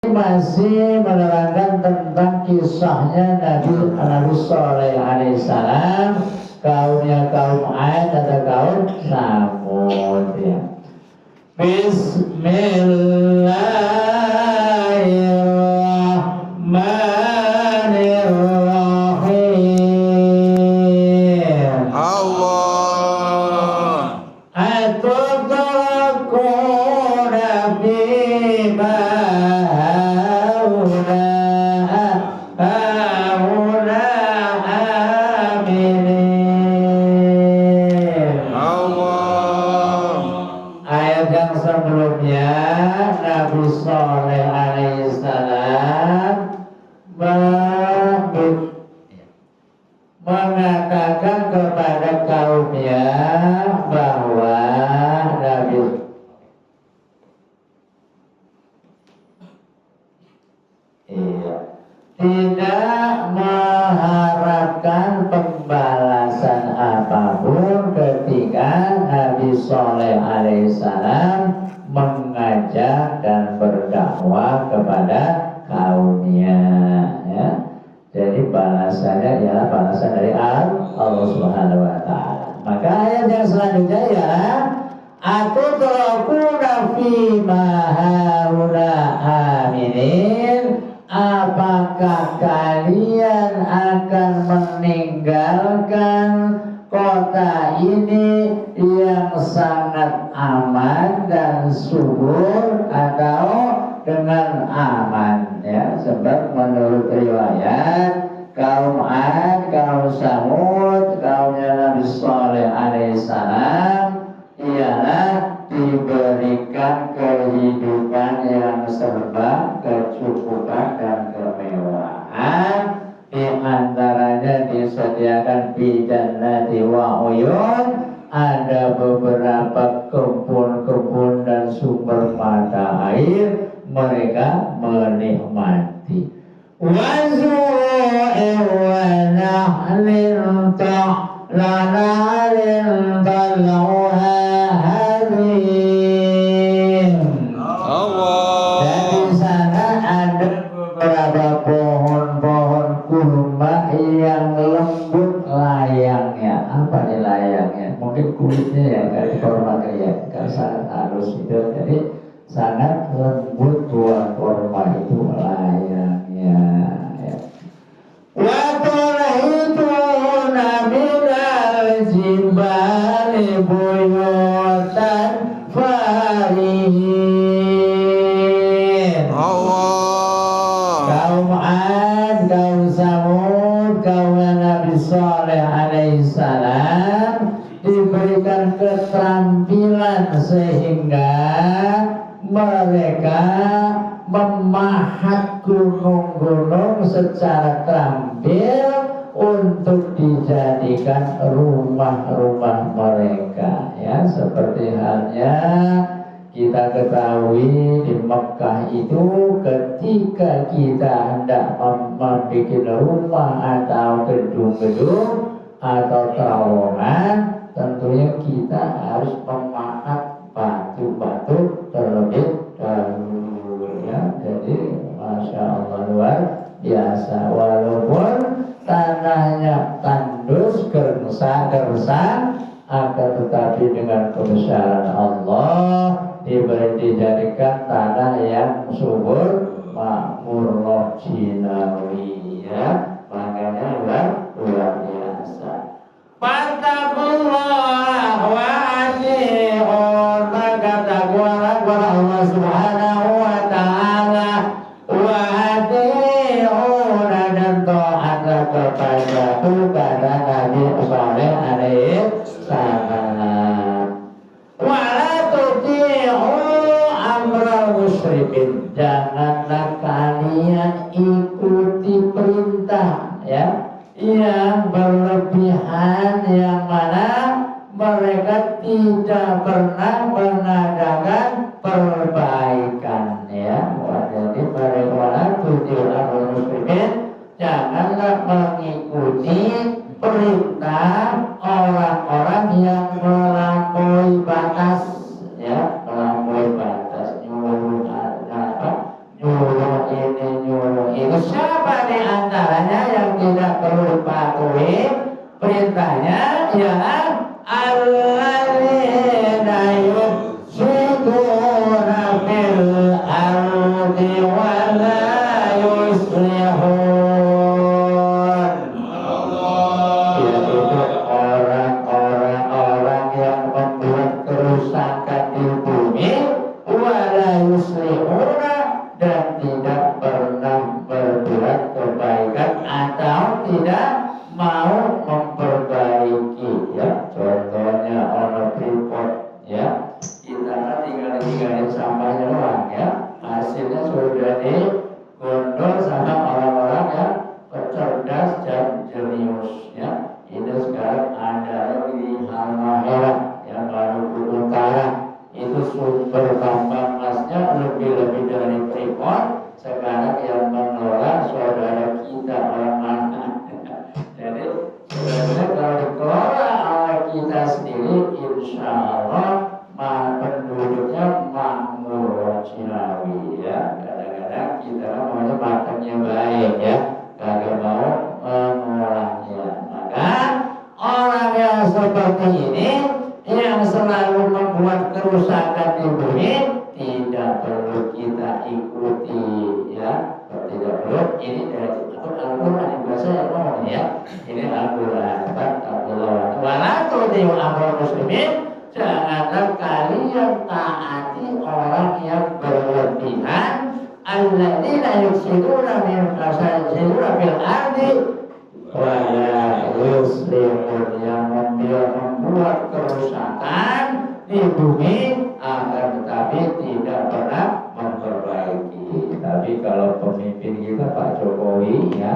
masih menerangkan tentang kisahnya Nabi Shalih alaihissalam, kaumnya kaum Ad atau kaum Samud ya. Bismillahirrahmanirrahim. Allah Atutrakuna bima hauna aminin. Allah. Ayat yang sebelumnya Nabi Shalih alaihissalam mengatakan kepada kaumnya bahwa Nabi tidak mengharapkan pembalasan apapun ketika Nabi Shalih alaihissalam mengajak dan berdakwah kepada kaumnya ya. Jadi balasannya ialah balasan dari Allah Subhanahu wa taala. Maka ayat yang selanjutnya ya atutrakuna fima hauna aminin. Apakah kalian akan meninggalkan kota ini yang sangat aman dan subur atau dengan aman ya? Sebab menurut riwayat kaum Ad, kaum Samud, kaumnya Nabi Shalih alaihissalam ialah diberikan kehidupan yang serba kecukupan dan kemewahan. Di antaranya disediakan bijannati wa uyun, ada beberapa kebun-kebun dan sumber mata air mereka menikmati. Wa zuru'in wa nahlin ta'lanalin tal'uha harim. Allah. Dan di sana ada beberapa pohon-pohon kurma yang lembut layangnya. Apa nih layangnya? Mungkin kulitnya ya, dari kurma ya, kan sangat halus itu. Jadi sangat lembut buah kurma itu layangnya. Ya. Wa turhituna minal jibali buyutan farihin. Allah. Kaum Ad, kaum Samud, kaum Nabi Shalih alaihissalam diberikan keterampilan sehingga mereka memahat gunung-gunung secara terampil untuk dijadikan rumah-rumah mereka ya. Seperti halnya kita ketahui di Mekah itu ketika kita hendak membuat rumah atau gedung-gedung atau terowongan, tentunya kita harus memahat batu-batu terlebih dahulu ya. Jadi Masya Allah luar biasa, walaupun tanahnya tandus gersang akan tetapi dengan kebesaran Allah dijadikan tanah yang subur makmur roh jinawi ya. Makanya luar biasa. Fattakullah wa ati'un, maka takwalah kepada Allah Subhanahu wa ta'ala, wa ati'un, dan taatlah kepada Nabi Shalih alaihissalam. Wa la tuti'u amral musyrikin, janganlah kalian ikuti perintah ya yang berlebihan, yang mana mereka tidak pernah mengadakan perbaikan ya. Jadi mereka tujuan muslimin, janganlah mengikuti perintah orang-orang yang melampaui batas ya, melampaui batas, nyuruh siapa di antaranya yang tidak perlu dipatuhi perintahnya? Ialah alladzina yufsiduna fil ardi wa la yuslihun. Yaitu orang-orang yang membuat kerusakan di bumi, wa la yuslihuna, dan tidak pernah berbuat kebaikan atau tidak mau memperbaiki, ya. Contohnya orang Freeport, ya, kita kan tinggal sampahnya doang, ya, hasilnya sudah digondol sama orang-orang yang cerdas dan jenius, ya. Ini sekarang ada di Halmahera, ya, Maluku Utara. Itu sumber tambang emasnya lebih dari Freeport. Sekarang yang mengelola saudara kita orang mana. Jadi sebenarnya kalau dikelola oleh kita sendiri, insya Allah penduduknya makmur Cinawi, ya. Kadang-kadang kita maunya makannya baik, ya, kagak mau mengolahnya. Maka orang yang seperti ini yang selalu membuat kerusakan di bumi tidak perlu kita ikuti, ya. Tidak perlu. Ini dari Al-Quran yang biasa yang ngomong, ya. Ini Al-Quran. Walaupun di amrul muslimin, janganlah kalian taati orang yang berlebihan. Alladzina yufsiduna fil ardi wa la yuslihun, yang membuat kerusakan di bumi akan tetapi tidak pernah memperbaiki. Tapi kalau pemimpin kita Pak Jokowi, ya,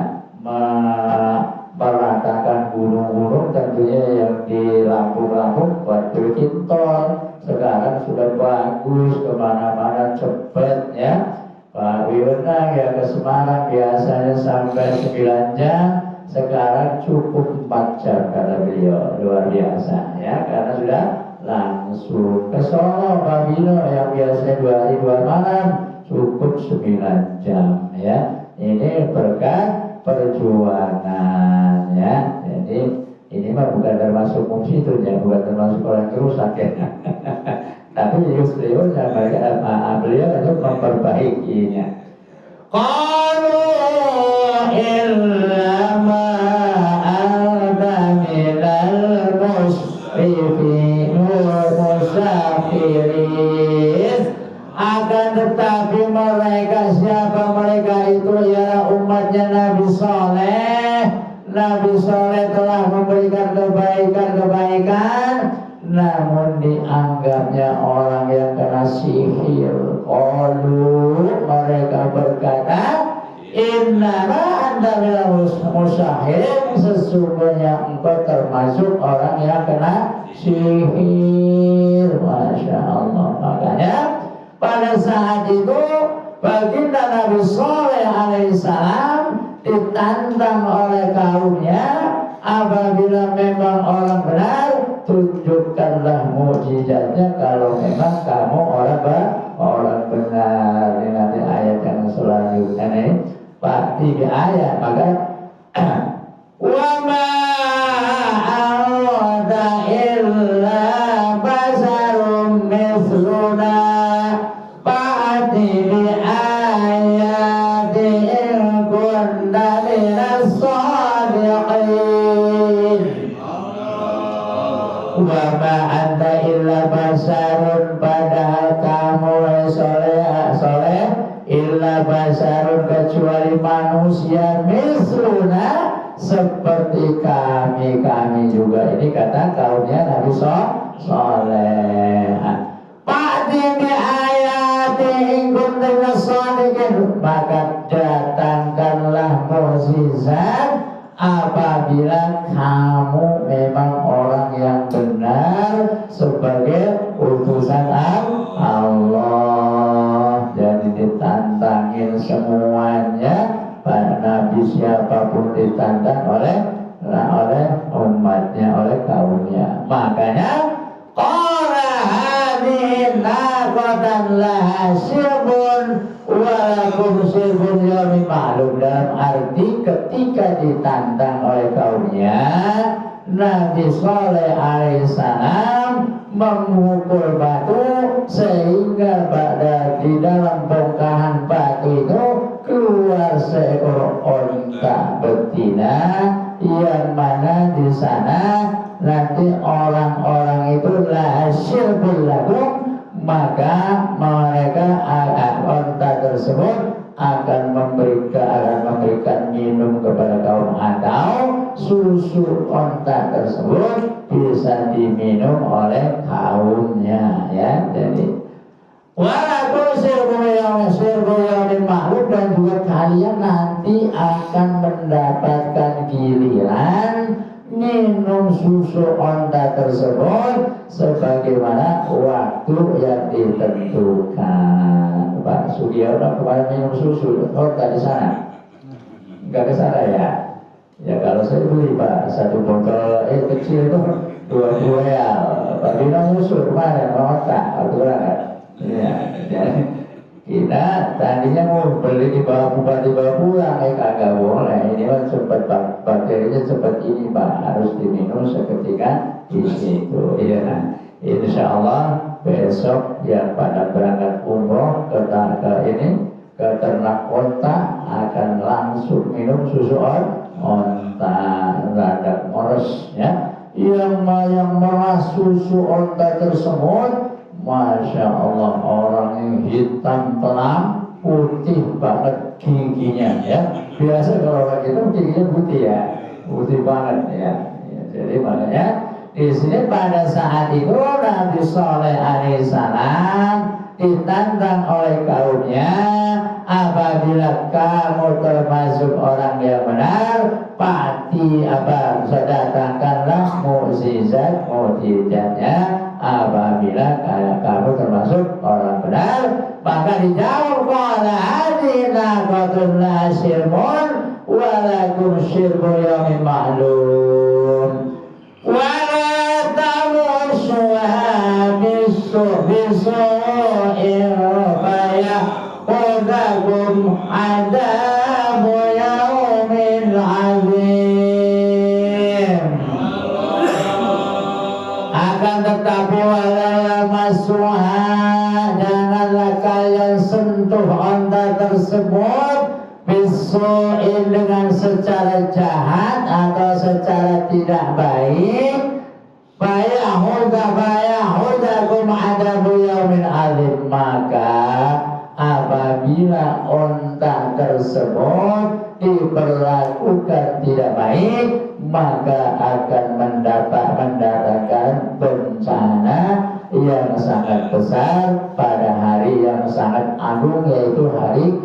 meratakan gunung-gunung, tentunya yang di Lampung-Lampung buat bikin tol. Sekarang sudah bagus, kemana-mana cepet, ya. Pak Wiyunang ya ke Semarang biasanya sampai 9 jam, sekarang cukup 4 jam kata beliau, luar biasa, ya, karena sudah langsung. Ke Solo Pak Bino yang biasanya 2 hari 2 malam cukup 9 jam, ya. Ini berkat perjuangan, ya. Jadi ini mah bukan termasuk mufsidun, ya, bukan termasuk orang kerusak, ya. Tapi beliau itu memperbaikinya. Qalu illa ma anta minal musrifiin musafirin. Akan tetapi mereka, siapa mereka itu? Ya, umatnya Nabi Saleh. Nabi Saleh telah memberikan kebaikan, namun dianggapnya orang yang kena sihir. Qalu, mereka berkata, innama anta minal musahhirin, sesungguhnya engkau termasuk orang yang kena sihir. Masya Allah. Makanya pada saat itu baginda Nabi Saleh alaihissalam ditantang oleh kaumnya, apabila memang orang benar, tunjukkanlah mukjizatnya kalau memang kamu orang benar. Ini nanti ayat yang selanjutnya nih, Pak, 3 ayat. Maka wa ma anta illa basarum mithluna fa'ti bi ayati in kunta minas shadiqin. Wa ma anta illa basarun, padahal kamu soleh illa basarun, kecuali manusia, misluna, seperti kami juga. Ini kata kaumnya Nabi Saleh. Fa'ti bi ayati in kunta minas shadiqin, maka datangkanlah mukjizat apabila kamu memang orang yang benar sebagai utusan Allah. Jadi ditantangin semuanya, para nabi siapapun ditantang oleh umatnya, oleh kaumnya. Makanya qala hadhihi naqatan laha syibun walakum sirbun yamin ma'lum, dalam arti ketika ditantang oleh kaumnya, Nabi Saleh alaihissalam memukul batu sehingga di dalam bongkahan batu itu keluar seekor onta betina, yang mana di sana nanti orang-orang itu la syirbul lakum, maka mereka onta tersebut akan memberikan minum kepada kaum, atau susu onta tersebut bisa diminum oleh kaumnya, ya. Jadi walaupun sirbu yamin ma'lum, dan juga kalian nanti akan mendapatkan giliran minum susu onta tersebut sebagaimana waktu yang ditentukan. Pak Sugiono kemarin minum susu onta di sana, nggak ke sana ya? Ya kalau saya beli Pak, satu botol kecil itu 20 real. Pak Dino susu kemarin onta waktu berangkat. Ya, jadi kita tadinya mau beli dibawa pulang, kagak boleh. Ini kan sempat bakterinya seperti ini Pak, harus diminum seketika di situ. Iya, nah, insya Allah besok yang pada berangkat umroh ke ternak onta akan langsung minum susu onta, rada mores, ya. Yang meras susu onta tersebut, Masya Allah, orang yang hitam telang, putih banget giginya, ya. Biasa kalau orang itu giginya putih, ya, putih banget, ya. Jadi makanya di sini pada saat itu Nabi Saleh alaihissalam ditantang oleh kaumnya, apabila kamu termasuk orang yang benar, pasti datangkanlah mukjizatnya. Apabila kamu termasuk orang benar, maka dijawab qala hadina qatun la sirmun walakum sirbu yamin ma'lum wala tamussuha bisu'in fayakhudhakum adabu yaumin azim. Akan tetapi wala masuha, janganlah kalian sentuh onta tersebut bisu'in, dengan secara jahat atau secara tidak baik. Fayakhudhakum adabu yaumin azim, maka apabila onta tersebut diperlakukan tidak baik, maka akan mendapatkan bencana yang sangat besar pada hari yang sangat agung, yaitu hari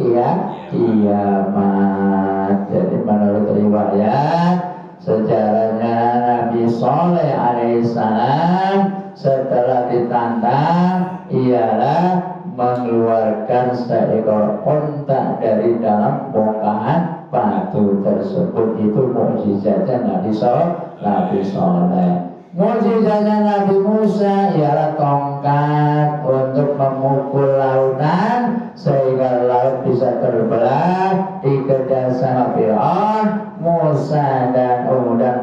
kiamat. Jadi menurut riwayat, sejarahnya Nabi Saleh alaihissalam setelah ditantang ialah mengeluarkan seekor onta dari dalam bongkahan batu tersebut. Itu mukjizatnya Nabi Saleh. Mukjizatnya Nabi Musa ialah tongkat untuk memukul lautan sehingga laut bisa terbelah, dikejar sama Fir'aun. Musa dan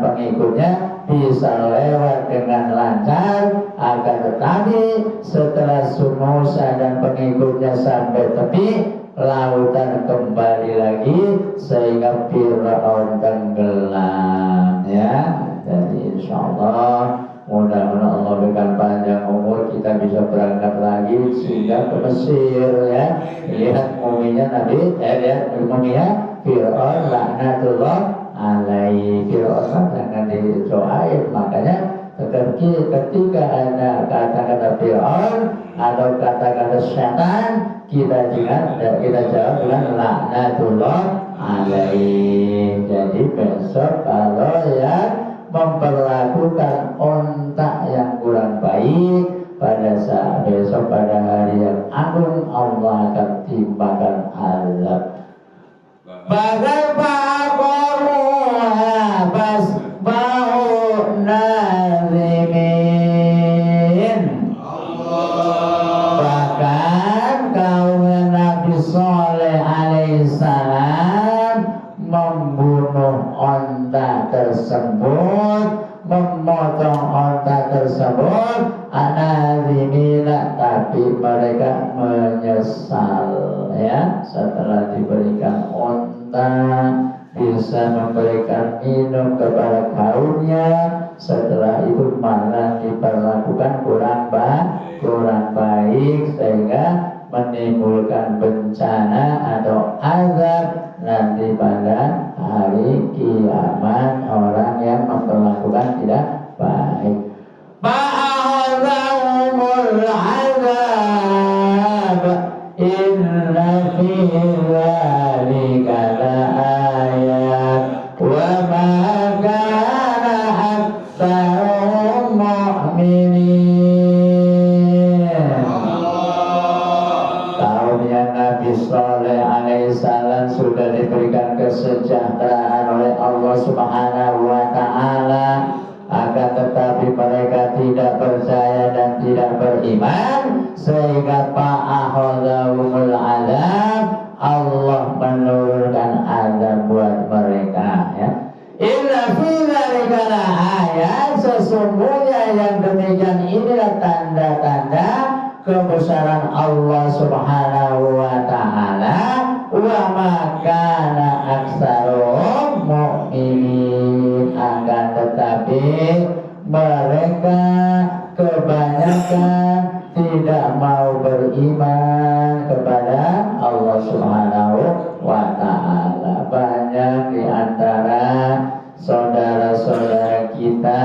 pengikutnya bisa lewat dengan lancar. Akan tetapi setelah Musa dan pengikutnya sampai tepi, lautan kembali lagi sehingga Fir'aun tenggelam, ya. Jadi insya Allah mudah-mudahan Allah berikan panjang umur, kita bisa berangkat lagi sehingga ke Mesir, ya. Lihat muminya Nabi, lihat muminya Fir'aun laknatullah alaihi. Fir'aun jangan dicoain, makanya ketika ada kata-kata Fir'aun atau kata-kata setan, kita jawab dengan laknatullah alaihi. Jadi besok kalau ya memperlakukan onta yang kurang baik, pada saat besok pada hari yang agung, Allah akan timpakan azab. Bagai pakoruha basbau nazimin. Bahkan kaum Nabi alaihissalam membunuh onta tersebut, memotong onta tersebut, anazimina, tapi mereka menyesal ya setelah diberikan onta, bisa memberikan minum kepada kaumnya, setelah itu malah diperlakukan kurang baik sehingga menimbulkan bencana atau azab nanti pada hari kiamat orang yang memperlakukan tidak baik. Fa'ahzahumul azab inna fi dzalika laayat wa ma kana aktsaruhum mu'minin. Nabi Saleh alaihissalam sudah diberikan kesejahteraan oleh Allah Subhanahu wa ta'ala, akan tetapi mereka tidak percaya dan tidak beriman sehingga fa'ahzahumul azab, Allah menurunkan azab buat mereka ya. Inna fi dzalika laayat, sesungguhnya yang demikian inilah tanda-tanda kebesaran Allah Subhanahu wa ta'ala. Wa ma kana aktsaruhum mu'minin, akan tetapi mereka kebanyakan tidak mau beriman kepada Allah Subhanahu wa ta'ala. Banyak di antara saudara-saudara kita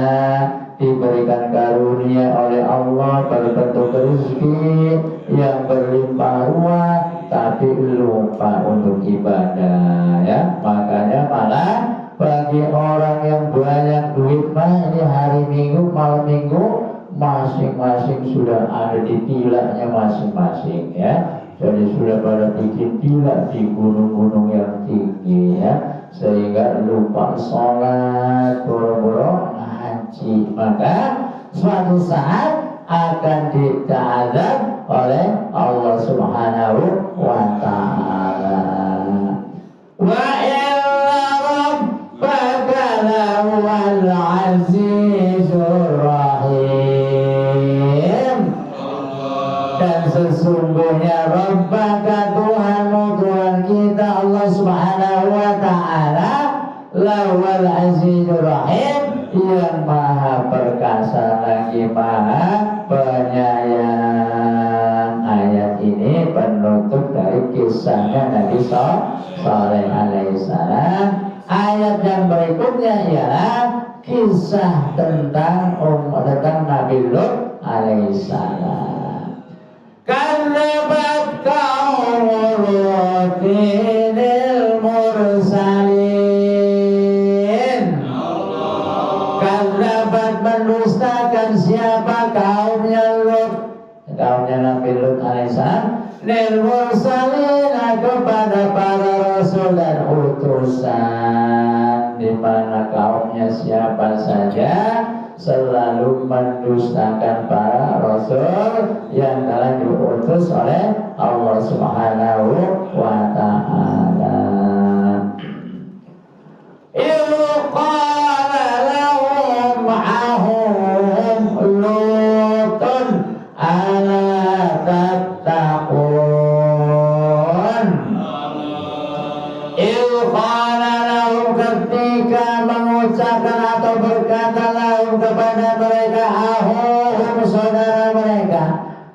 diberikan karunia oleh Allah berbentuk rezeki yang berlimpah ruah, tapi lupa untuk ibadah ya. Makanya malah bagi orang yang banyak duit mah ini hari Minggu, malam Minggu masing-masing sudah ada di tilaknya masing-masing ya. Jadi sudah pada bikin tilak di gunung-gunung yang tinggi ya, sehingga lupa sholat, boro-boro ngaji. Maka suatu saat akan ditazab oleh Allah Subhanahu wa ta'ala. Wa illa rabbaka lahuwal azizur rahim. Dan sesungguhnya Rabbaka, Tuhanmu, Tuhan kita Allah Subhanahu wa ta'ala, lahuwal azizur rahim, yang maha perkasa lagi maha penyayang. Ayat ini penutup dari kisahnya Nabi Saleh alaihissalam. Ayat yang berikutnya ialah kisah tentang Nabi Lut alaihissalam. Kadzabat qaumul Lutin mursalin. Kadzabat, mendustakan siapa? Kaumnya Lut, kaumnya Nabi Lut alaihissalam, lil mursalin, kepada para rasul dan utusan, di mana kaumnya siapa saja selalu mendustakan para rasul yang telah diutus oleh Allah Subhanahu wa ta'ala. Idh qala lahum ahum Lutun ala tattaqun. Idh qala lahum, ketika mengucapkan atau berkata lahum kepada mereka, ahum saudara mereka,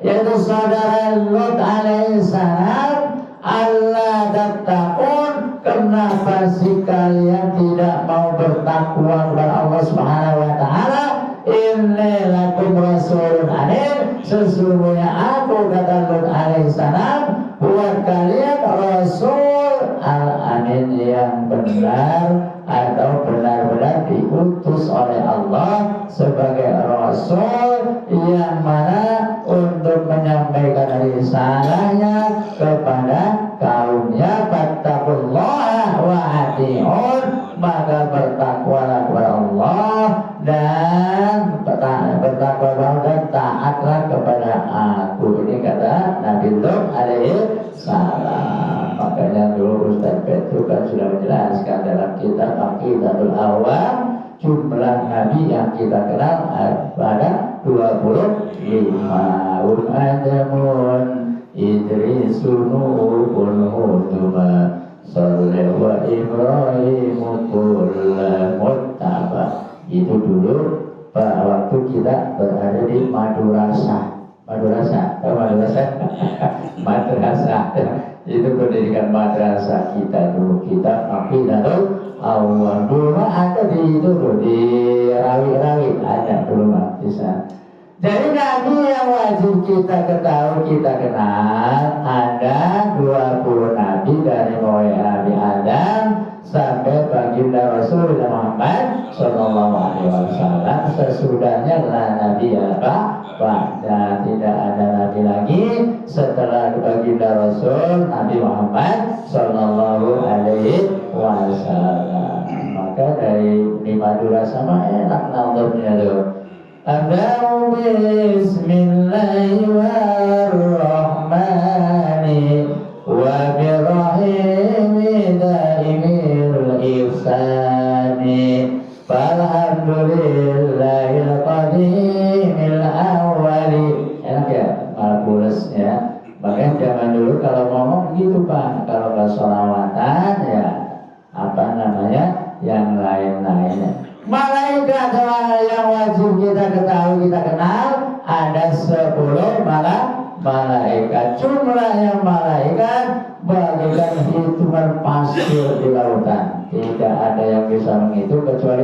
yaitu saudara Lut alaihissalam, Allah tattaqun, kenapa sih kalian tidak mau bertakwa kepada Allah Subhanahu wa ta'ala? Inni lakum rasulun amin, sesungguhnya aku, kata Lut alaihissalam, buat kalian rasul al-amin, yang benar atau benar-benar diutus oleh Allah sebagai rasul, yang mana untuk menyampaikan risalahnya kepada kaumnya. Fattaqullaha wa ati'un, maka bertakwalah kepada Allah dan bertakwalah dan taatlah kepada aku. Ini kata Nabi Lut alaihi salam. Makanya dulu kan sudah menjelaskan dalam kitab Aqidatul Awam, jumlah nabi yang kita kenal ada 25. Adamun Idrisun Nuhun Huduma Saleh wa Ibrahim kulla muttaba. Itu dulu waktu kita berada di Madrasah. Tahu madrasah? Madrasah. Itu pendidikan madrasah kita dulu. Kita Aqidatul Awam dulu ada di itu dulu, di Rawi-Rawi ada dulu di sana. Jadi nabi yang wajib kita ketahui, kita kenal ada 20 nabi dari mulai Nabi Adam sampai baginda Rasulullah Muhammad Sallallahu Alaihi Wasallam. Sesudahnya lah nabi dan tidak ada nabi lagi setelah baginda Rasul Nabi Muhammad Sallallahu Alaihi Wasallam. Maka dari lima dura sama enak nazarnya tuh. Abda'u bismillahirrahmani wa birrahimi daimil ihsani falhamdulillahil qadimil awwali. Enak ya, malpules ya. Makanya zaman dulu kalau ngomong gitu Pak, kalau nggak sholawatan ya apa namanya yang lain-lainnya. Malaikat yang wajib kita ketahui, kita kenal ada 10 malaikat. Jumlahnya malaikat bagaikan hitungan pasir di lautan. Tidak ada yang bisa menghitung kecuali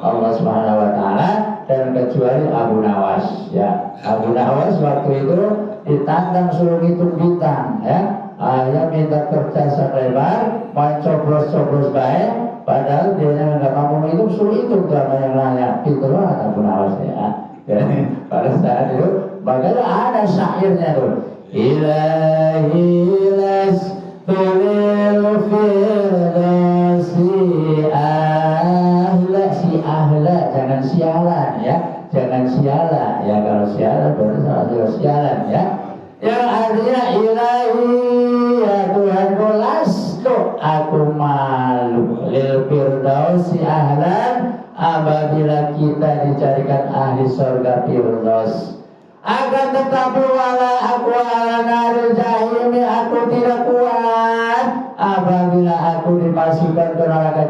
Allah Subhanahu Wa Taala dan kecuali Abu Nawas. Ya, Abu Nawas waktu itu ditantang suruh hitung bintang. Ya, ayah minta kertas lebar, mau coblos baik. Padahal dia nggak mampu itu suruh itu sama yang layak. Itu lah Abu Nawas ya. Jadi pada saat itu bagaimana ada syairnya tuh. Ilahi tulil firdausi ahla jangan sialan ya. Jangan sialan ya, kalau sialan berarti sama sialan ya. Yang artinya ilahi ya Tuhanku lastu aku malu lil firdausi ahlan apabila kita dicarikan ahli surga firdaus. Akan tetapi wala aku ala naril jahim, aku tidak kuat apabila aku dimasukkan ke neraka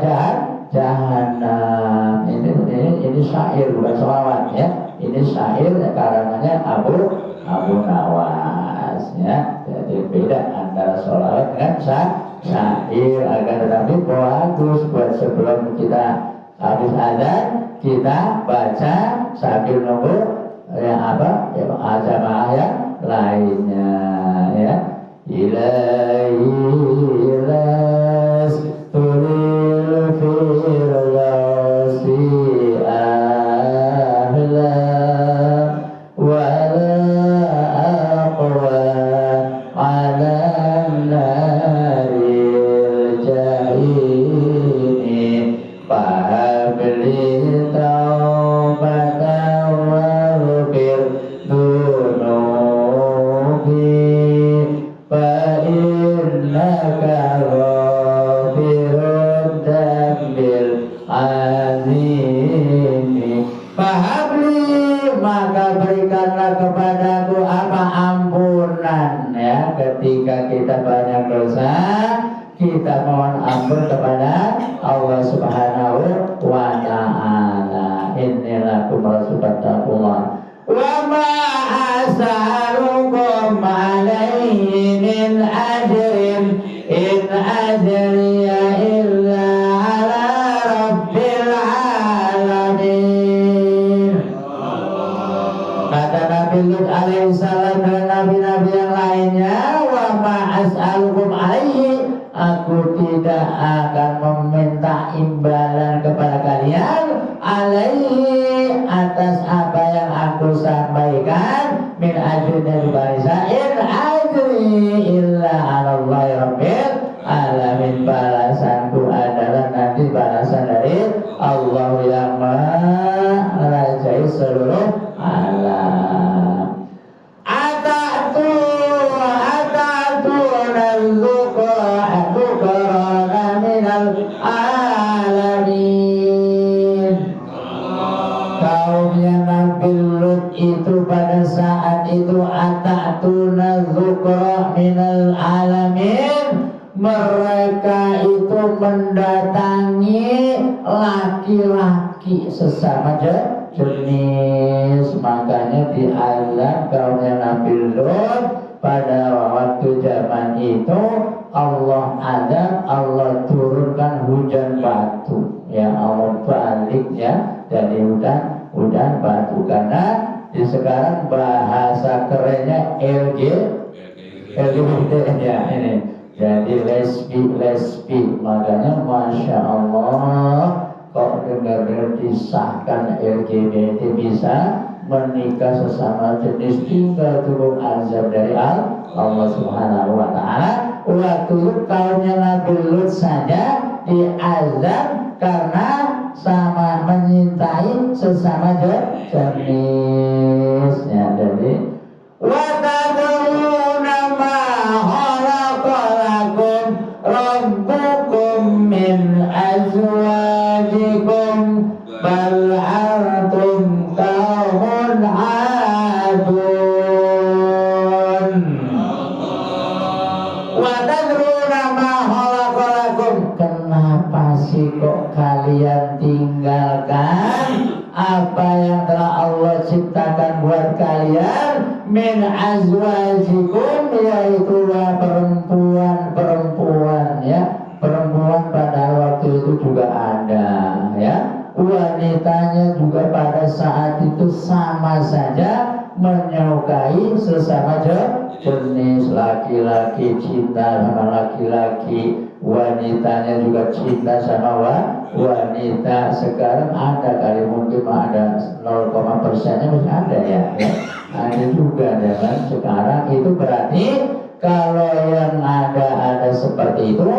jahanam. Ini syair bukan sholawat ya. Ini syair karangannya Abu Nawas ya. Jadi beda antara sholawat dengan syair. Akan tetapi bagus buat sebelum kita habis azan kita baca sambil nunggu ya jamaah yang lainnya ya. Ilahi tulil firdausi ahla wala aqwa ala naril jahimi fahabli taubatan waghfir dunubi fa innaka ghafirud dambil azimi. Fahabli maka berikanlah kepadaku apa ampunan ya. Ketika kita banyak dosa kita mohon ampun kepada Allah Subhanahu wa Ta'ala. Innilakum rasulullah wa ma as'alukum alaihi min ajrin in ajriya illa ala rabbil alamin. Kata Nabi Lut alaihissalam dan nabi-nabi yang lainnya, wa ma as'alukum alaihi, aku tidak akan meminta imbalan kepada kalian alaihi atas apa yang aku sampaikan min ajrin dari barisan in ajri illa ala Allahi rabbil alamin. Balasanku adalah nanti balasan dari Allah yang merajai seluruh alam. Atatu nazukra min mereka itu mendatangi laki-laki sesama jenis. Makanya diazab kaumnya Nabi Lut pada waktu zaman itu Allah azab, Allah turunkan hujan batu. Ya Allah balik ya dari hujan batu karena di sekarang bahasa kerennya LGBT ya ini. Jadi lesbi, makanya Masya Allah kok dengar disahkan LGBT bisa menikah sesama jenis, tinggal turun azab dari Allah Subhanahu wa Ta'ala. Waktu kaumnya Nabi Lut saja diazab karena sama menyintai sesama jenis. Ya, jadi Rabbukum min azwajikum bal antum qaumun adun wa tadruna ma khalaqalakum. Kenapa sih kok kalian tinggalkan apa yang telah Allah ciptakan buat kalian? Min azwajikum, yaitu perempuan ya, perempuan pada waktu itu juga ada ya, wanitanya juga pada saat itu sama saja menyukai sesama jenis. Laki-laki cinta sama laki-laki, wanitanya juga cinta sama wanita. Sekarang ada kali mungkin ada 0,%-nya masih ada ya. Ada juga dengan sekarang. Itu berarti kalau yang ada seperti itu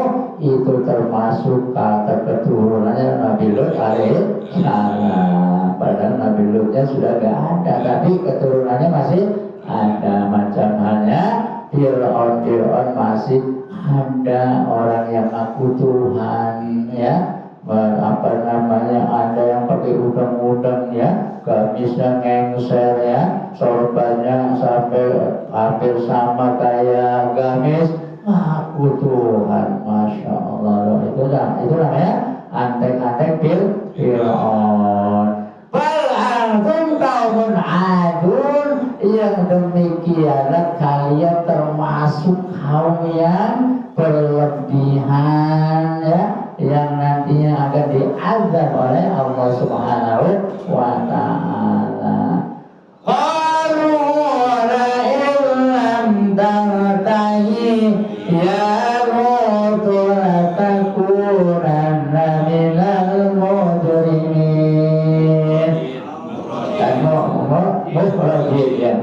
termasuk kata keturunannya Nabi Lut alaihissalam. Padahal Nabi Lutnya sudah gak ada, tapi keturunannya masih ada. Macam halnya Fir'aun masih ada orang yang ngaku Tuhan ya. Ada yang pakai udang-udang ya, gamisnya ngengser ya, sorbannya sampai hampir sama kayak gamis, aku Tuhan. Masya Allah, itu namanya antek-antek Fir'aun. Bal antum qaumun adun, yang demikianlah kalian termasuk kaum yang berlebihan ya, yang nantinya akan diazab oleh Allah Subhanahu wa Ta'ala. Qalu la illam tantahi ya Lutu latakunanna minal mujrimin. Mukhrajin,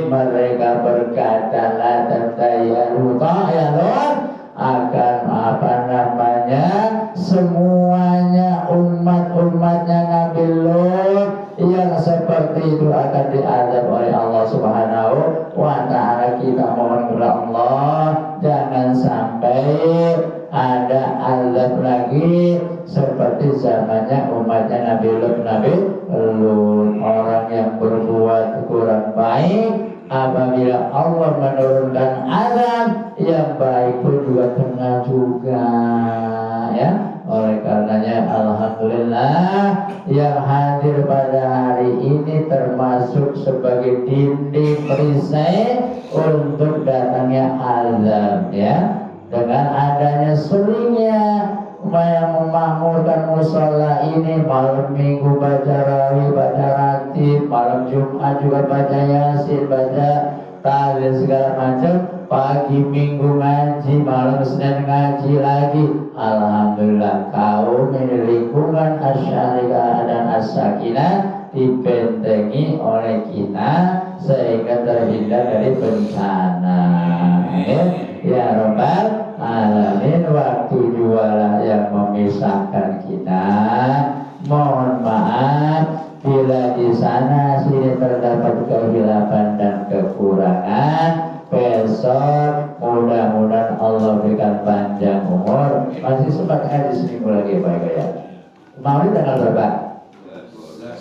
mereka berkata la tantahi ya Lutu ya Lut, akan semuanya umatnya Nabi Lut yang seperti itu akan diazab oleh Allah Subhanahu wa Ta'ala. Kita mohon kepada Allah jangan sampai ada azab lagi seperti zamannya umatnya Nabi Lut. Orang yang berbuat kurang baik, apabila Allah menurunkan azab, yang baik pun juga kena juga ya. Oleh karenanya alhamdulillah yang hadir pada hari ini termasuk sebagai dinding perisai untuk datangnya azab ya. Dengan adanya seringnya yang memakmurkan musola ini, malam minggu baca rawih, baca ratib, malam Jumat juga baca yasin, baca tahlil segala macam, pagi minggu ngaji, malam Senin ngaji lagi. Alhamdulillah kaum ini lingkungan asyarikah dan as-sakinah dibentengi oleh kita sehingga terhindar dari bencana ya Rabbal Alamin. Waktu jualah yang memisahkan kita. Mohon maaf bila di sana sini terdapat kehilafan dan kekurangan. Besok mudah-mudahan Allah berikan panjang umur. Masih sempat di seminggu lagi Pak ya. Mau di tanggal berapa?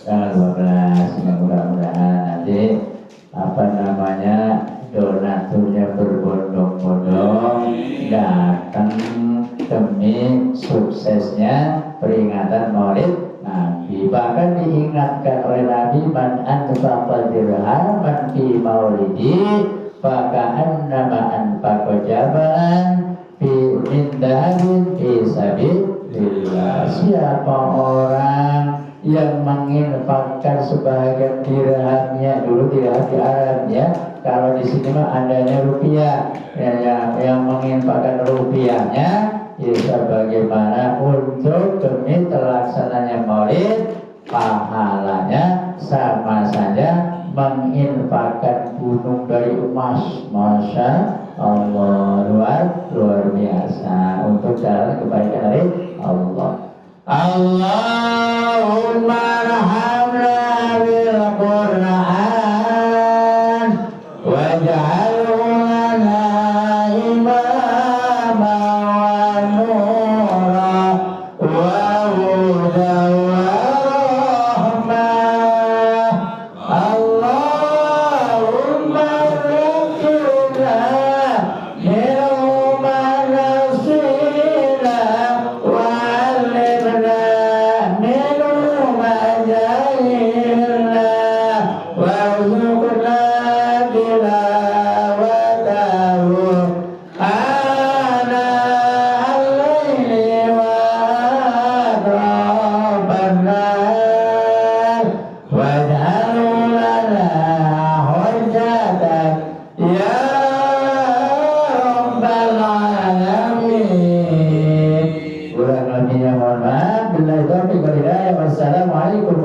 Tanggal 12. Mudah-mudahan nanti donaturnya berbondong-bondong demi suksesnya peringatan Maulid Nabi. Bahkan diingatkan oleh Nabi, man anfaqa dirhaman fi maulidi faka'annama anfaqa jabalan min dahabin fi sabilillah. Siapa orang yang menginfakkan sebahagian dirhamnya, dulu dirham di Arab ya, kalau di sini mah adanya rupiah ya, yang menginfakkan rupiahnya ya sebagaimana untuk demi terlaksananya Maulid, pahalanya sama saja menginfakkan gunung dari emas. Masya Allah, luar biasa untuk jalan kebaikan dari Allah. Allahumma rahamna bil Qur'an waj'alhu lana imama wa nura wa hudan wa rahmah. Allahumma rabbina yawma nasina wa alimna minhu ma jahilna warzuqna tilawatahu ana al-layli wa atrafan nahar waj'alhu lana hujjatan ya rabbal alamin. Kurang lebihnya mohon maaf. Billahi taufiq wal hidayah. Wassalamualaikum